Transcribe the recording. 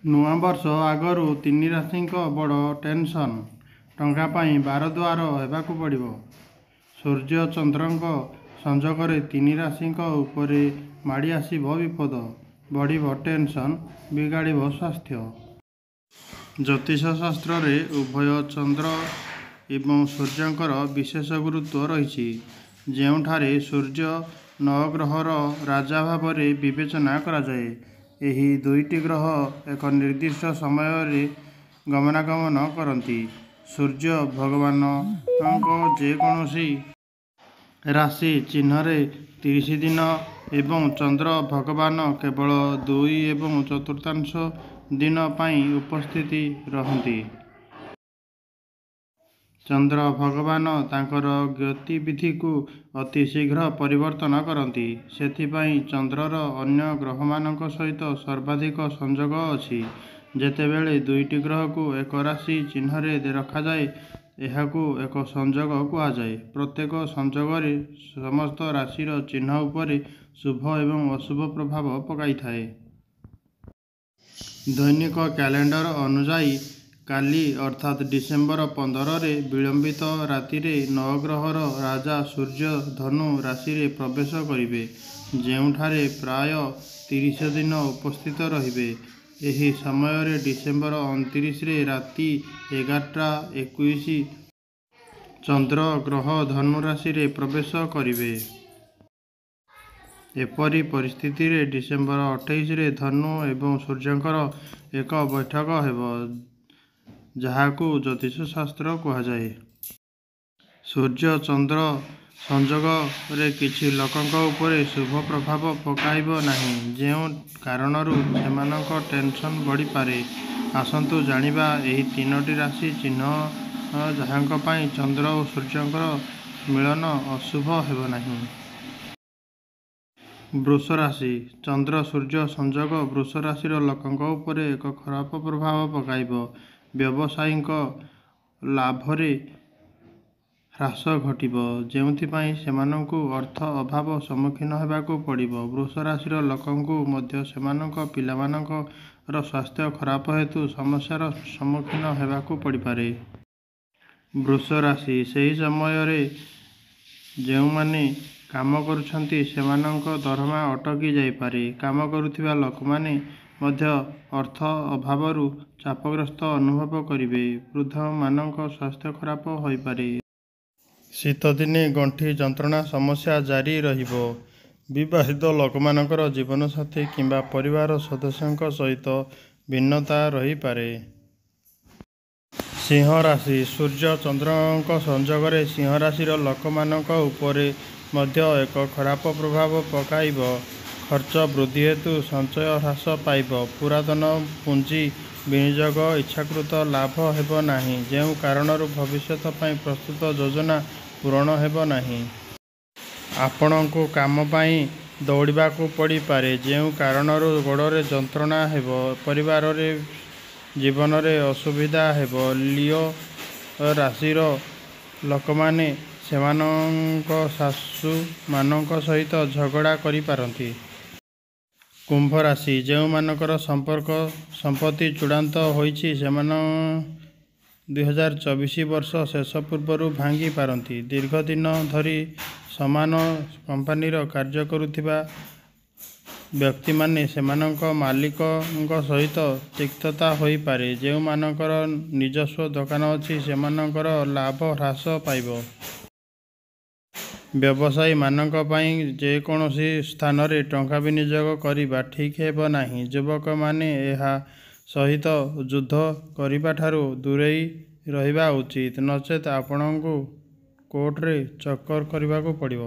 ନୂଆ ବର୍ଷ ଆଗରୁ ତିନି ରାଶିଙ୍କ ବଡ଼ ଟେନସନ୍। ଟଙ୍କା ପାଇଁ ବାରଦୁଆର ହେବାକୁ ପଡ଼ିବ। ସୂର୍ଯ୍ୟ ଚନ୍ଦ୍ରଙ୍କ ସଂଯୋଗରେ ତିନି ରାଶିଙ୍କ ଉପରେ ମାଡ଼ି ଆସିବ ବିପଦ। ବଢ଼ିବ ଟେନସନ୍, ବିଗାଡ଼ିବ ସ୍ୱାସ୍ଥ୍ୟ। ଜ୍ୟୋତିଷ ଶାସ୍ତ୍ରରେ ଉଭୟ ଚନ୍ଦ୍ର ଏବଂ ସୂର୍ଯ୍ୟଙ୍କର ବିଶେଷ ଗୁରୁତ୍ୱ ରହିଛି। ଯେଉଁଠାରେ ସୂର୍ଯ୍ୟ ନବଗ୍ରହର ରାଜା ଭାବରେ ବିବେଚନା କରାଯାଏ। ଏହି ଦୁଇଟି ଗ୍ରହ ଏକ ନିର୍ଦ୍ଦିଷ୍ଟ ସମୟରେ ଗମନାଗମନ କରନ୍ତି। ସୂର୍ଯ୍ୟ ଭଗବାନଙ୍କ ଯେକୌଣସି ରାଶି ଚିହ୍ନରେ 30 ଦିନ ଏବଂ ଚନ୍ଦ୍ର ଭଗବାନ କେବଳ 2 ଏବଂ ଚତୁର୍ଥାଂଶ ଦିନ ପାଇଁ ଉପସ୍ଥିତି ରହନ୍ତି। ଚନ୍ଦ୍ର ଭଗବାନ ତାଙ୍କର ଗତିବିଧିକୁ ଅତି ଶୀଘ୍ର ପରିବର୍ତ୍ତନ କରନ୍ତି। ସେଥିପାଇଁ ଚନ୍ଦ୍ରର ଅନ୍ୟ ଗ୍ରହମାନଙ୍କ ସହିତ ସର୍ବାଧିକ ସଂଯୋଗ ଅଛି। ଯେତେବେଳେ ଦୁଇଟି ଗ୍ରହକୁ ଏକ ରାଶି ଚିହ୍ନରେ ରଖାଯାଏ, ଏହାକୁ ଏକ ସଂଯୋଗ କୁହାଯାଏ। ପ୍ରତ୍ୟେକ ସଂଯୋଗରେ ସମସ୍ତ ରାଶିର ଚିହ୍ନ ଉପରେ ଶୁଭ ଏବଂ ଅଶୁଭ ପ୍ରଭାବ ପକାଇଥାଏ। ଦୈନିକ କ୍ୟାଲେଣ୍ଡର ଅନୁଯାୟୀ କାଲି ଅର୍ଥାତ୍ ଡିସେମ୍ବର 15ରେ ବିଳମ୍ବିତ ରାତିରେ ନବଗ୍ରହର ରାଜା ସୂର୍ଯ୍ୟ ଧନୁ ରାଶିରେ ପ୍ରବେଶ କରିବେ, ଯେଉଁଠାରେ ପ୍ରାୟ 30 ଦିନ ଉପସ୍ଥିତ ରହିବେ। ଏହି ସମୟରେ ଡିସେମ୍ବର 29ରେ ରାତି 11ଟା 21 ଚନ୍ଦ୍ର ଗ୍ରହ ଧନୁ ରାଶିରେ ପ୍ରବେଶ କରିବେ। ଏପରି ପରିସ୍ଥିତିରେ ଡିସେମ୍ବର 28ରେ ଧନୁ ଏବଂ ସୂର୍ଯ୍ୟଙ୍କର ଏକ ବୈଠକ ହେବ, ଯାହାକୁ ଜ୍ୟୋତିଷ ଶାସ୍ତ୍ର କୁହାଯାଏ। ସୂର୍ଯ୍ୟ ଚନ୍ଦ୍ର ସଂଯୋଗରେ କିଛି ଲୋକଙ୍କ ଉପରେ ଶୁଭ ପ୍ରଭାବ ପକାଇବ ନାହିଁ, ଯେଉଁ କାରଣରୁ ସେମାନଙ୍କ ଟେନସନ୍ ବଢ଼ିପାରେ। ଆସନ୍ତୁ ଜାଣିବା ଏହି ତିନୋଟି ରାଶି ଚିହ୍ନ ଯାହାଙ୍କ ପାଇଁ ଚନ୍ଦ୍ର ଓ ସୂର୍ଯ୍ୟଙ୍କର ମିଳନ ଅଶୁଭ ହେବ ନାହିଁ। ବୃଷ ରାଶି। ଚନ୍ଦ୍ର ସୂର୍ଯ୍ୟ ସଂଯୋଗ ବୃଷ ରାଶିର ଲୋକଙ୍କ ଉପରେ ଏକ ଖରାପ ପ୍ରଭାବ ପକାଇବ। ବ୍ୟବସାୟିକ ଲାଭରେ ହ୍ରାସ ଘଟିବ, ଯେଉଁଥିପାଇଁ ସେମାନଙ୍କୁ ଅର୍ଥ ଅଭାବ ସମ୍ମୁଖୀନ ହେବାକୁ ପଡ଼ିବ। ବୃଷ ରାଶିର ଲୋକଙ୍କୁ ମଧ୍ୟ ସେମାନଙ୍କ ପିଲାମାନଙ୍କର ସ୍ୱାସ୍ଥ୍ୟ ଖରାପ ହେତୁ ସମସ୍ୟାର ସମ୍ମୁଖୀନ ହେବାକୁ ପଡ଼ିପାରେ। ବୃଷ ରାଶି। ସେହି ସମୟରେ ଯେଉଁମାନେ କାମ କରୁଛନ୍ତି ସେମାନଙ୍କ ଦରମା ଅଟକି ଯାଇପାରେ। କାମ କରୁଥିବା ଲୋକମାନେ ମଧ୍ୟ ଅର୍ଥ ଅଭାବରୁ ଚାପଗ୍ରସ୍ତ ଅନୁଭବ କରିବେ। ବୃଦ୍ଧମାନଙ୍କ ସ୍ୱାସ୍ଥ୍ୟ ଖରାପ ହୋଇପାରେ। ଶୀତଦିନେ ଗଣ୍ଠି ଯନ୍ତ୍ରଣା ସମସ୍ୟା ଜାରି ରହିବ। ବିବାହିତ ଲୋକମାନଙ୍କର ଜୀବନସାଥୀ କିମ୍ବା ପରିବାର ସଦସ୍ୟଙ୍କ ସହିତ ଭିନ୍ନତା ରହିପାରେ। ସିଂହ ରାଶି। ସୂର୍ଯ୍ୟ ଚନ୍ଦ୍ରଙ୍କ ସଂଯୋଗରେ ସିଂହ ରାଶିର ଲୋକମାନଙ୍କ ଉପରେ ମଧ୍ୟ ଏକ ଖରାପ ପ୍ରଭାବ ପକାଇବ। ଖର୍ଚ୍ଚ ବୃଦ୍ଧି ହେତୁ ସଞ୍ଚୟ ହ୍ରାସ ପାଇବ। ପୁରାତନ ପୁଞ୍ଜି ବିନିଯୋଗ ଇଚ୍ଛାକୃତ ଲାଭ ହେବ ନାହିଁ, ଯେଉଁ କାରଣରୁ ଭବିଷ୍ୟତ ପାଇଁ ପ୍ରସ୍ତୁତ ଯୋଜନା ପୂରଣ ହେବ ନାହିଁ। ଆପଣଙ୍କୁ କାମ ପାଇଁ ଦୌଡ଼ିବାକୁ ପଡ଼ିପାରେ, ଯେଉଁ କାରଣରୁ ଗୋଡ଼ରେ ଯନ୍ତ୍ରଣା ହେବ। ପାରିବାରିକ ଜୀବନରେ ଅସୁବିଧା ହେବ। ଲିଓ ରାଶିର ଲୋକମାନେ ସେମାନଙ୍କ ଶାଶୁମାନଙ୍କ ସହିତ ଝଗଡ଼ା କରିପାରନ୍ତି। କୁମ୍ଭ ରାଶି। ଯେଉଁମାନଙ୍କର ସମ୍ପତ୍ତି ଚୂଡ଼ାନ୍ତ ହୋଇଛି, ସେମାନେ 2024 ବର୍ଷ ଶେଷ ପୂର୍ବରୁ ଭାଙ୍ଗି ପାରନ୍ତି। ଦୀର୍ଘ ଦିନ ଧରି ସମାନ କମ୍ପାନୀରେ କାର୍ଯ୍ୟ କରୁଥିବା ବ୍ୟକ୍ତିମାନେ ସେମାନଙ୍କ ମାଲିକଙ୍କ ସହିତ ତିକ୍ତତା ହୋଇପାରେ। ଯେଉଁମାନଙ୍କର ନିଜସ୍ୱ ଦୋକାନ ଅଛି, ସେମାନଙ୍କର ଲାଭ ହ୍ରାସ ପାଇବ। ବ୍ୟବସାୟୀମାନଙ୍କ ପାଇଁ ଯେକୌଣସି ସ୍ଥାନରେ ଟଙ୍କା ବିନିଯୋଗ କରିବା ଠିକ୍ ହେବ ନାହିଁ। ଯୁବକମାନେ ଏହା ସହିତ ଯୁଦ୍ଧ କରିବାଠାରୁ ଦୂରେଇ ରହିବା ଉଚିତ, ନଚେତ୍ ଆପଣଙ୍କୁ କୋର୍ଟରେ ଚକ୍କର କରିବାକୁ ପଡ଼ିବ।